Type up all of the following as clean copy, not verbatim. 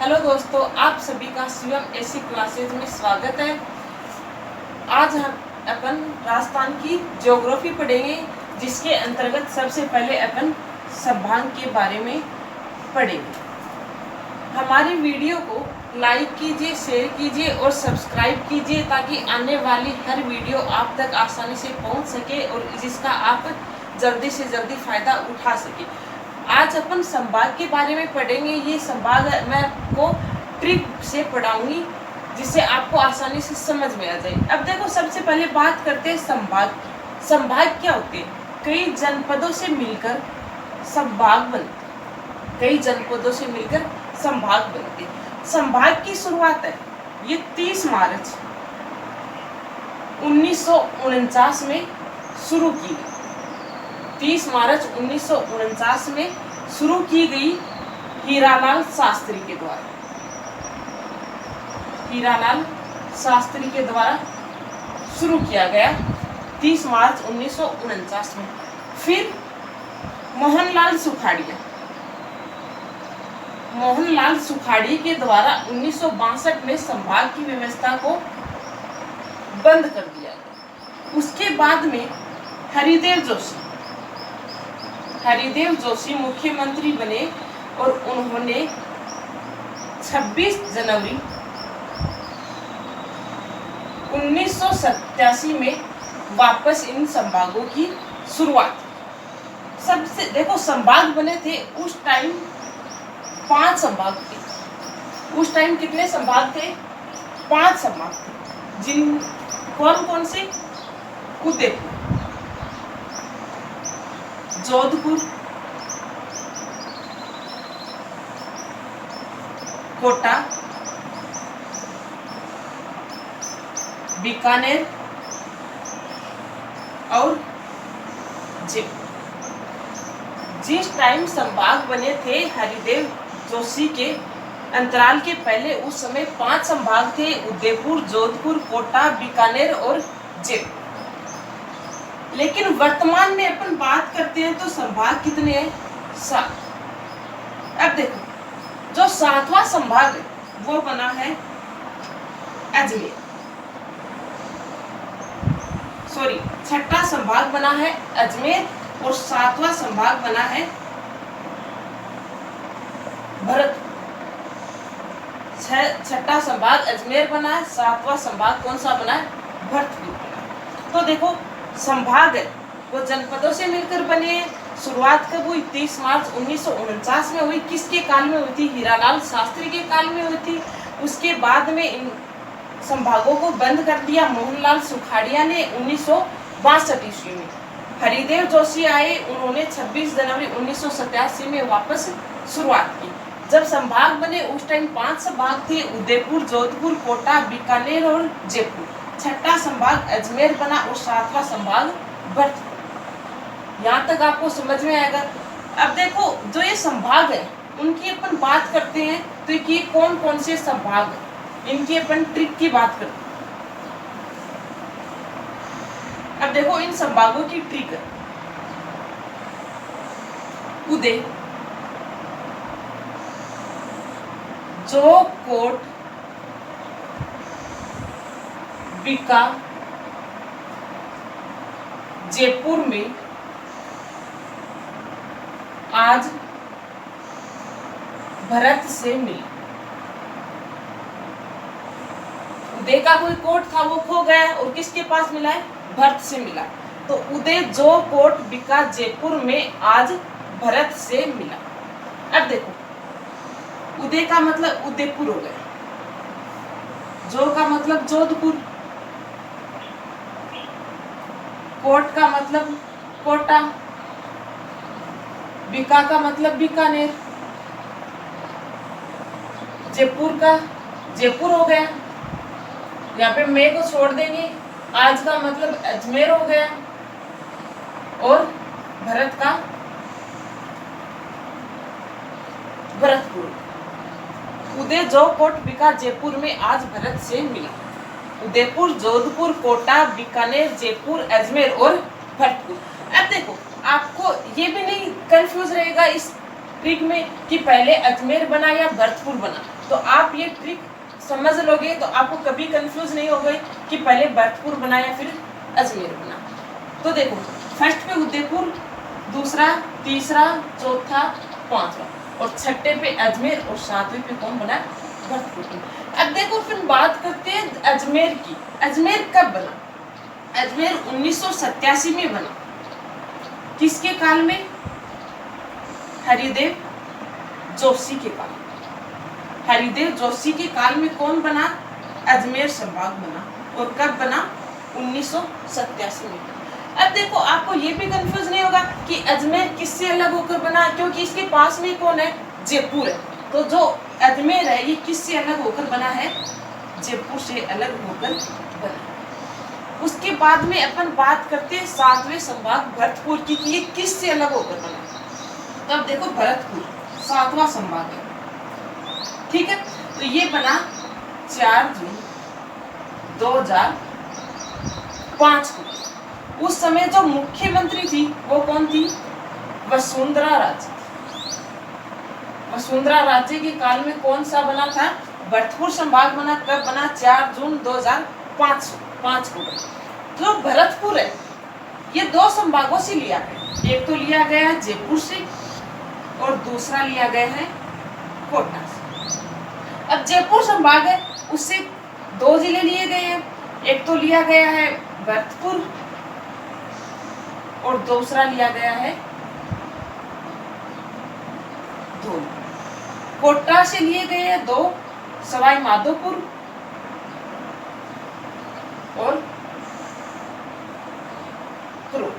Hello दोस्तों, आप सभी का शिवम एसी क्लासेज में स्वागत है। आज हम अपन राजस्थान की ज्योग्राफी पढ़ेंगे, जिसके अंतर्गत सबसे पहले अपन संभाग के बारे में पढ़ेंगे। हमारी वीडियो को लाइक कीजिए, शेयर कीजिए और सब्सक्राइब कीजिए ताकि आने वाली हर वीडियो आप तक आसानी से पहुंच सके और जिसका आप जल्दी से जल्दी फायदा उठा सके। आज अपन संभाग के बारे में पढ़ेंगे। ये संभाग मैं आपको ट्रिक से पढ़ाऊंगी जिससे आपको आसानी से समझ में आ जाए। अब देखो, सबसे पहले बात करते हैं संभाग। संभाग क्या होते हैं? कई जनपदों से मिलकर संभाग बनते। कई जनपदों से मिलकर संभाग बनते। संभाग की शुरुआत है ये 30 मार्च 1949 में शुरू की गई। 30 मार्च 1949 में शुरू की गई हीरालाल शास्त्री के द्वारा। हीरालाल शास्त्री के द्वारा शुरू किया गया 30 मार्च 1949 में। फिर मोहनलाल सुखाड़िया के द्वारा 1962 में संभाग की व्यवस्था को बंद कर दिया गया। उसके बाद में हरिदेव जोशी मुख्यमंत्री बने और उन्होंने 26 जनवरी 1987 में वापस इन संभागों की शुरुआत। सबसे देखो, संभाग बने थे उस टाइम 5 संभाग थे। उस टाइम कितने संभाग थे? 5 संभाग थे। जिन कौन कौन से? उदयपुर, जोधपुर, कोटा, बीकानेर और जयपुर। जिस टाइम संभाग बने थे हरिदेव जोशी के अंतराल के पहले, उस समय 5 संभाग थे: उदयपुर, जोधपुर, कोटा, बीकानेर और जयपुर। लेकिन वर्तमान में अपन बात करते हैं तो संभाग कितने हैं? 7। अब देखो, जो 7वां संभाग है वो बना है अजमेर। सॉरी, 6ठा संभाग बना है अजमेर और 7वां संभाग बना है भरतपुर। 6ठा संभाग अजमेर बना है, 7वां संभाग कौन सा बना है? भरतपुर बना। तो देखो, संभाग है वो जनपदों से मिलकर बने हैं। शुरुआत कब हुई? 30 मार्च 1949 में हुई। किसके काल में हुई थी? हीरालाल शास्त्री के काल में हुई थी। उसके बाद में इन संभागों को बंद कर दिया मोहनलाल सुखाड़िया ने 1962 ईस्वी में। हरिदेव जोशी आए, उन्होंने 26 जनवरी 1987 में वापस शुरुआत की। जब संभाग बने उस टाइम 5 संभाग थे: उदयपुर, जोधपुर, कोटा, बीकानेर और जयपुर। 6ठा संभाग अजमेर बना और 7वां संभाग भरतपुर। यहाँ तक आपको समझ में आएगा। अब देखो, जो ये संभाग है उनकी अपन बात करते हैं तो ये कौन कौन से संभाग है, इनकी अपन ट्रिक की बात करते हैं। अब देखो, इन संभागों की ट्रिक है: उदय, जो कोट, बीका, जयपुर में आज भरत से मिला। उदय का कोई कोट था वो खो गया और किसके पास मिला है? भरत से मिला। तो उदय, जो कोट, बीका, जयपुर में आज भरत से मिला। अब देखो, उदय का मतलब उदयपुर हो गया, जो का मतलब जोधपुर, कोट का मतलब कोटा, बीका का मतलब बीकानेर, जयपुर का जयपुर हो गया। यहाँ पे मैं को छोड़ देंगे। आज का मतलब अजमेर हो गया और भरत का भरतपुर। उदय, जो कोट, बीका, जयपुर में आज भरत से मिला। उदयपुर, जोधपुर, कोटा, बीकानेर, जयपुर, अजमेर और भरतपुर। अब देखो, आपको ये भी नहीं कंफ्यूज रहेगा इस ट्रिक में कि पहले अजमेर बना या भरतपुर बना। तो आप ये ट्रिक समझ लोगे तो आपको कभी कंफ्यूज नहीं होगा कि पहले भरतपुर बना या फिर अजमेर बना। तो देखो फर्स्ट पे उदयपुर, दूसरा, तीसरा, चौथा, पांचवा और छठे पे अजमेर और सातवें पे कौन बना? भरतपुर। अब देखो फिर बात करते हैं अजमेर की। अजमेर कब बना? अजमेर 1987 में बना। किसके काल में? हरिदेव जोशी के काल। हरिदेव जोशी के काल में कौन बना? अजमेर संभाग बना। और कब बना? 1987 में। अब देखो आपको ये भी कंफ्यूज नहीं होगा कि अजमेर किससे अलग होकर बना, क्योंकि इसके पास में कौन है? जयपुर है। तो जो अजमेर है ये किससे अलग होकर बना है? जयपुर से अलग होकर बना। उसके बाद में अपन बात करते हैं सातवें संभाग भरतपुर की, कि ये किससे अलग होकर बना। तो अब देखो भरतपुर सातवां संभाग है, ठीक है। तो ये बना 4 जून 2005 को। उस समय जो मुख्यमंत्री थी वो कौन थी? वसुंधरा राजे। वसुंधरा राजे के काल में कौन सा बना था? भरतपुर संभाग बना। कब बना? 4 जून 2005 को। जो भरतपुर है ये 2 संभागों से लिया गया। एक तो लिया गया है जयपुर से और दूसरा लिया गया है कोटा से। अब जयपुर संभाग है उससे 2 जिले लिए गए हैं। एक तो लिया गया है भरतपुर और दूसरा लिया गया है धौलपुर। कोटा से लिए गए हैं 2, सवाई माधोपुर और करोल।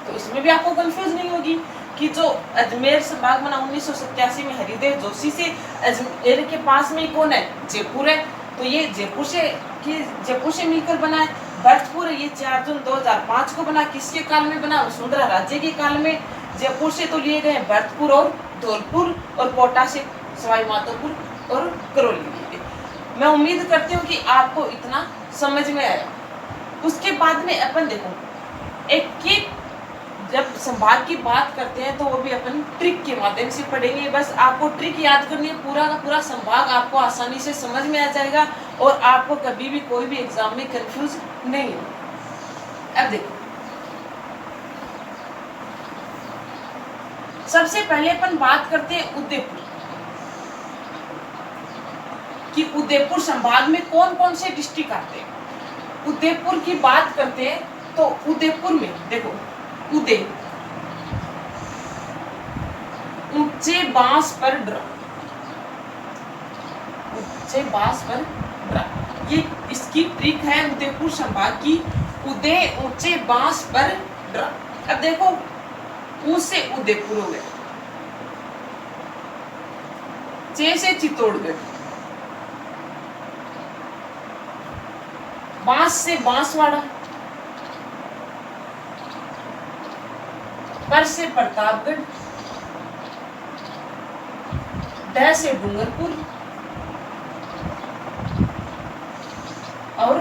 तो इसमें भी आपको कंफ्यूज नहीं होगी कि जो अजमेर संभाग बना 1987 में हरिदेव जोशी से, अजमेर के पास में कौन है? जयपुर है। तो ये जयपुर से मिलकर बना है। भरतपुर ये 4 जून 2005 को बना। किसके काल में बना? वसुंधरा राजे के काल में। जयपुर से तो लिए गए भरतपुर और धौलपुर और कोटा से सवाई माधोपुर और करौली लिए गए। मैं उम्मीद करती हूँ कि आपको इतना समझ में आया। उसके बाद में अपन देखो एक जब संभाग की बात करते हैं तो वो भी अपन ट्रिक के माध्यम से पढ़ेंगे। बस आपको ट्रिक याद करनी है, पूरा का पूरा संभाग आपको आसानी से समझ में आ जाएगा और आपको कभी भी कोई भी एग्जाम में कंफ्यूज नहीं होगा। अब देखो सबसे पहले अपन बात करते हैं उदयपुर कि उदयपुर संभाग में कौन कौन से डिस्ट्रिक्ट आते हैं। उदयपुर की बात करते हैं तो उदयपुर में देखो उदय ऊंचे बांस पर ड्रा। ऊंचे बांस पर ड्रा ये इसकी ट्रिक है उदयपुर संभाग की। उदय ऊंचे बांस पर ड्रा। अब देखो ऊ से उदयपुर हो गया, चे से चित्तौड़गढ़, बांस से बांसवाड़ा, पर से प्रतापगढ़, ड से डूंगरपुर और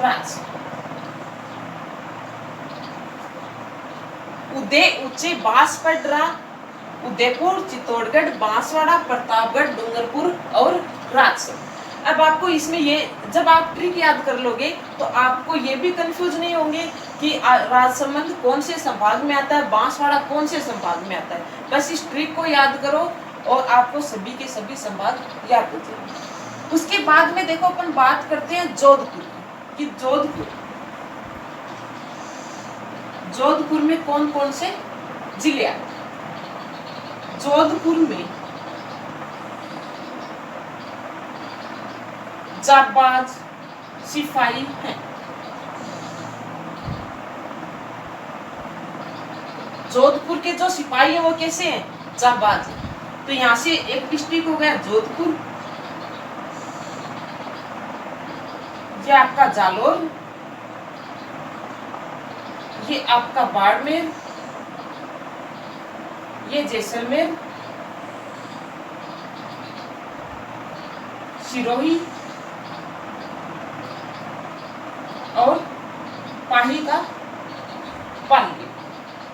राज। उदय ऊंचे बांस पर ड्रा, उदयपुर, चित्तौड़गढ़, बांसवाड़ा, प्रतापगढ़, डूंगरपुर और राजसमंद। अब आपको इसमें ये जब आप ट्रिक याद कर लोगे तो आपको ये भी कंफ्यूज नहीं होंगे कि राजसमंद कौन से संभाग में आता है, बांसवाड़ा कौन से संभाग में आता है। बस इस ट्रिक को याद करो और आपको सभी के सभी संभाग याद हो जाएंगे। उसके बाद में देखो अपन बात करते हैं जोधपुर की, कि जोधपुर में कौन कौन से जिले आते हैं। जोधपुर में जाबाज सिपाही हैं। जोधपुर के जो सिपाही है वो कैसे हैं? जाबाज हैं। तो यहाँ से एक डिस्ट्रिक्ट हो गया जोधपुर, ये आपका जालोर, ये आपका बाड़मेर, ये जैसलमेर, सिरोही और पाही का पाली।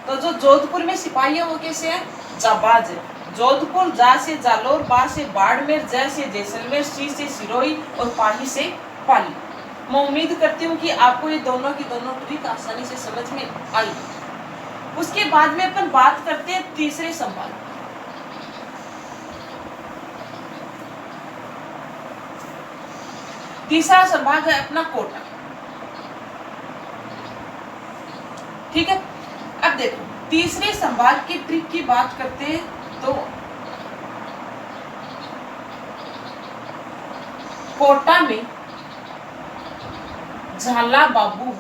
तो जो जोधपुर में सिपाही है वो कैसे है? जाबाज है। जोधपुर, जा से जालोर, बा से बाड़मेर, जय से जैसलमेर, सी से सिरोही और पाही से पाली। मैं उम्मीद करती हूँ कि आपको ये दोनों की दोनों ट्रिक आसानी से समझ में आई। उसके बाद में अपन बात करते हैं तीसरे संभाग। तीसरा संभाग है अपना कोटा। ठीक है, अब देखो तीसरे संभाग की ट्रिक की बात करते हैं तो कोटा में झाला बाबू,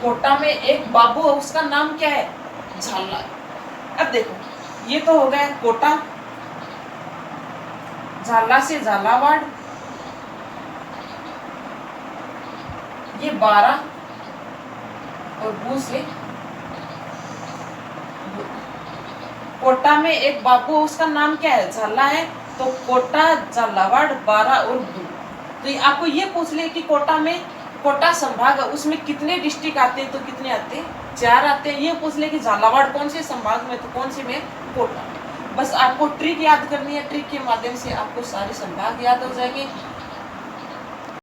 कोटा में एक बाबू है, उसका नाम क्या है? झाला। अब देखो ये तो हो गया कोटा, झाला से झालावाड़, ये 12 और बू से कोटा में एक बाबू, उसका नाम क्या है? झाला है, तो कोटा, झालावाड़, 12 और बू। तो ये आपको ये पूछ ले कि कोटा में, कोटा संभाग है उसमें कितने डिस्ट्रिक्ट आते हैं, तो कितने आते हैं? 4 आते हैं। ये पूछ ले कि झालावाड़ कौन से संभाग में, तो कौन से में? कोटा। बस आपको ट्रिक याद करनी है, ट्रिक के माध्यम से आपको सारे संभाग याद हो जाएंगे।